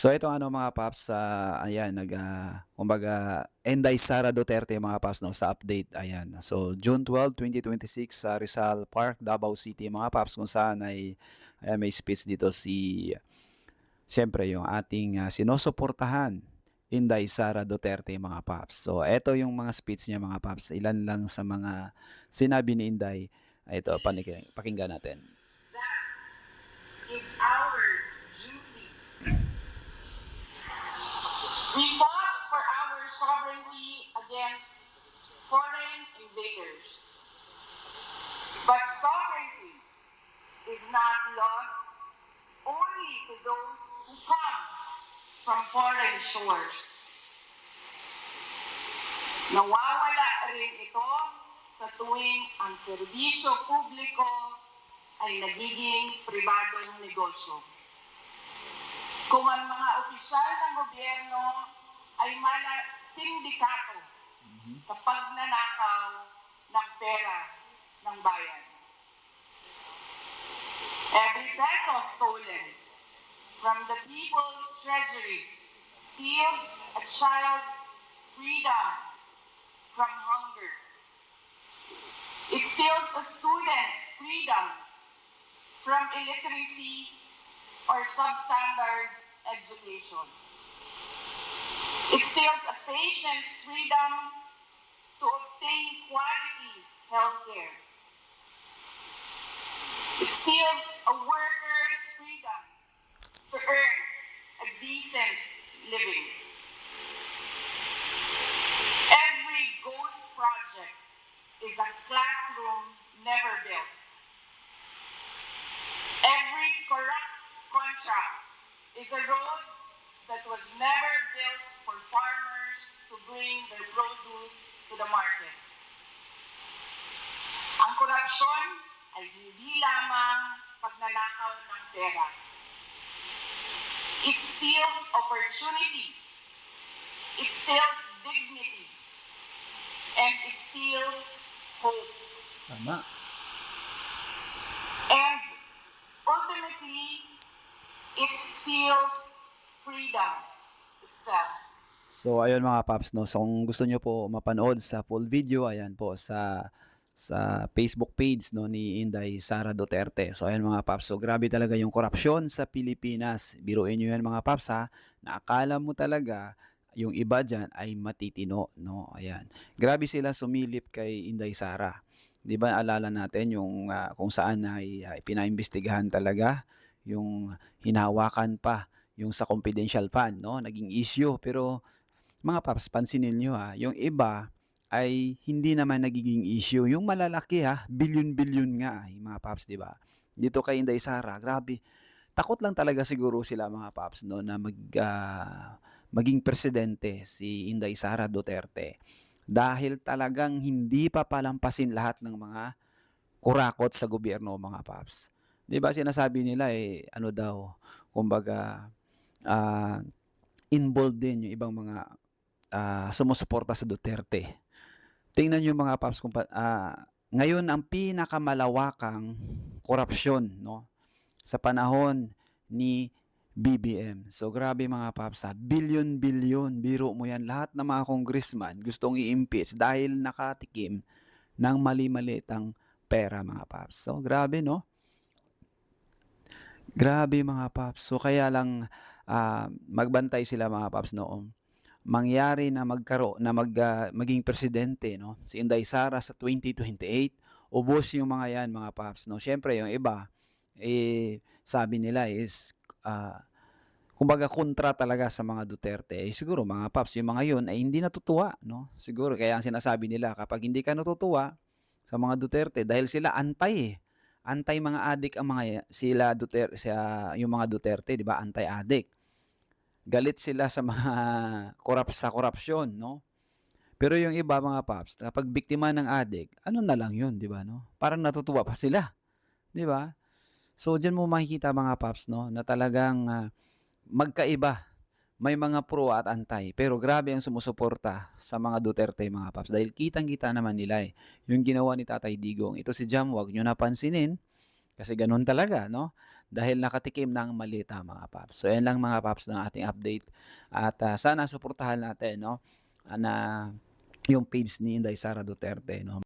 So ito ano mga paps, ayan kumbaga Inday Sara Duterte mga paps 'no, sa update ayan. So June 12, 2026 sa Rizal Park, Davao City mga paps kung saan ay ayan, may speech dito siyempre yung ating, sinusuportahan Inday Sara Duterte mga paps. So eto yung mga speech niya mga paps, ilan lang sa mga sinabi ni Inday. Ito pakinggan natin. That is our duty. We fought for our sovereignty against foreign invaders. But sovereignty is not lost only to those who come from foreign shores. Nawawala rin ito sa tuwing ang serbisyo publiko ay nagiging pribadong negosyo. Kung ang mga opisyal ng gobyerno ay sindikato sa pagnanakaw ng pera ng bayan. Every peso stolen from the people's treasury steals a child's freedom from hunger. It steals a student's freedom from illiteracy or substandard education. It steals a patient's freedom to obtain quality health care. It steals a worker's freedom to earn a decent living. Every ghost project is a classroom never built. Every corrupt contract is a road that was never built for farmers to bring their produce to the market. Ang korupsyon ay hindi lamang pagnanakaw ng pera. It steals opportunity. It steals dignity. And it steals hope. Tama. And ultimately, it steals freedom itself. So ayun mga paps 'no, so kung gusto niyo po mapanood sa full video, ayan po sa Facebook page 'no ni Inday Sara Duterte. So ayan mga paps, so grabe talaga yung korapsyon sa Pilipinas. Biruin niyo yan mga paps ha, na akala mo talaga yung iba diyan ay matitino 'no, ayan. Grabe sila sumilip kay Inday Sara. 'Di ba naalala natin yung, kung saan ay pinaimbestigahan talaga, yung hinahawakan pa yung sa confidential fund 'no, naging issue. Pero mga paps, pansinin niyo, yung iba ay hindi naman nagiging issue, yung malalaki, bilyon-bilyon nga, mga paps, 'di ba? Dito kay Inday Sara, grabe, takot lang talaga siguro sila mga paps 'no na maging presidente si Inday Sara Duterte. Dahil talagang hindi papalampasin lahat ng mga kurakot sa gobyerno mga paps. 'Di ba sinasabi nila, ano daw, kumbaga, ah, involved din yung ibang mga sumusuporta sa Duterte. Tingnan niyo mga paps ngayon ang pinakamalawakang korapsyon 'no, sa panahon ni BBM. So grabe mga paps, bilyon-bilyon, biro mo 'yan, lahat ng mga congressman gustong i-impeach dahil nakatikim ng mali-malitang pera mga paps. So grabe 'no, grabe mga paps. So kaya lang, magbantay sila mga paps noong mangyari na maging presidente 'no, si Inday Sara sa 2028, ubos yung mga 'yan mga paps 'no. Siyempre yung iba, sabi nila is, kumbaga kontra talaga sa mga Duterte. Siguro mga paps yung mga yun ay hindi natutuwa 'no. Siguro kaya ang sinasabi nila kapag hindi ka natutuwa sa mga Duterte dahil sila anti mga adik ang yung mga Duterte 'di ba, anti-adik. Galit sila sa mga sa korapsyon 'no. Pero yung iba mga paps, kapag biktima ng adik, ano na lang yun 'di ba 'no, parang natutuwa pa sila, 'di ba? So diyan mo makikita mga paps 'no, na talagang, magkaiba. May mga pro at anti, pero grabe ang sumusuporta sa mga Duterte mga paps dahil kitang-kita naman nila, yung ginawa ni Tatay Digong. Ito si Jam, 'wag niyo na pansinin, Kasi gano'n talaga 'no, dahil nakatikim ng malita mga paps. So ayan lang mga paps ng ating update at, sana suportahan natin 'no, na yung page ni Inday Sara Duterte 'no.